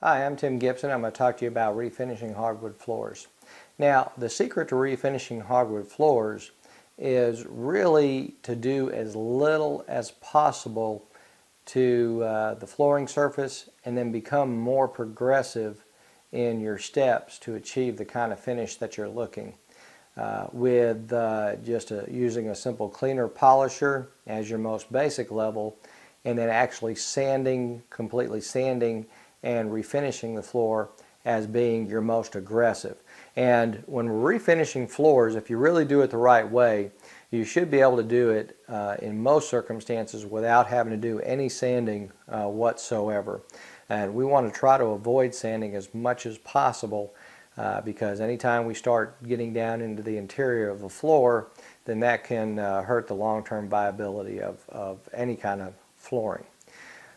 Hi, I'm Tim Gibson. I'm going to talk to you about refinishing hardwood floors. Now, the secret to refinishing hardwood floors is really to do as little as possible to the flooring surface and then become more progressive in your steps to achieve the kind of finish that you're looking. With using a simple cleaner polisher as your most basic level, and then actually completely sanding and refinishing the floor as being your most aggressive. And when we're refinishing floors, if you really do it the right way, you should be able to do it in most circumstances without having to do any sanding whatsoever. And we want to try to avoid sanding as much as possible because anytime we start getting down into the interior of the floor, then that can hurt the long-term viability of any kind of flooring.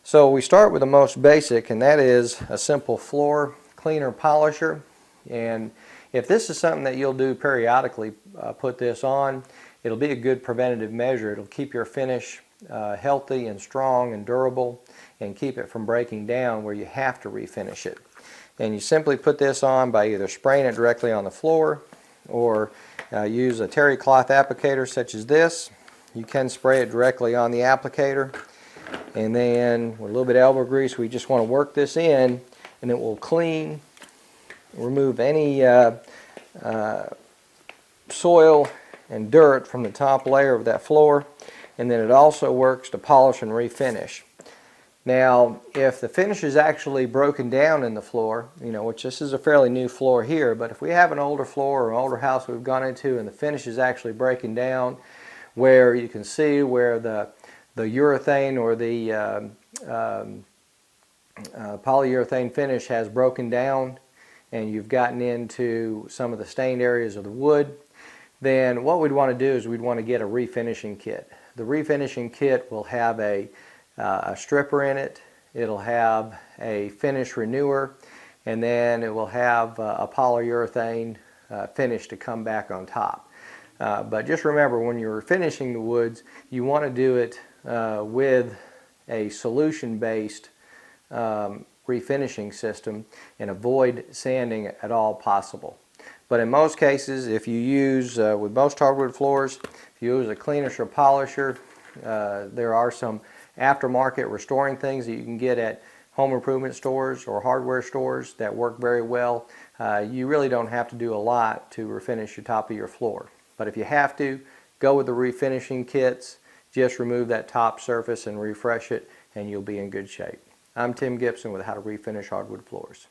So we start with the most basic, and that is a simple floor cleaner polisher. And if this is something that you'll do periodically, put this on, it'll be a good preventative measure. It'll keep your finish healthy and strong and durable and keep it from breaking down where you have to refinish it. And you simply put this on by either spraying it directly on the floor or use a terry cloth applicator such as this. You can spray it directly on the applicator, and then with a little bit of elbow grease we just want to work this in, and it will clean, remove any soil and dirt from the top layer of that floor, and then it also works to polish and refinish. Now, if the finish is actually broken down in the floor, which this is a fairly new floor here, but if we have an older floor or an older house we've gone into and the finish is actually breaking down, where you can see where the urethane or the polyurethane finish has broken down and you've gotten into some of the stained areas of the wood, then what we'd want to do is we'd want to get a refinishing kit. The refinishing kit will have a stripper in it, it'll have a finish renewer, and then it will have a polyurethane finish to come back on top. But just remember, when you're finishing the woods, you want to do it with a solution-based refinishing system and avoid sanding at all possible. But in most cases, if you use, with most hardwood floors, if you use a cleaner or polisher, there are some aftermarket restoring things that you can get at home improvement stores or hardware stores that work very well. You really don't have to do a lot to refinish your top of your floor. But if you have to, go with the refinishing kits. Just remove that top surface and refresh it, and you'll be in good shape. I'm Tim Gibson with How to Refinish Hardwood Floors.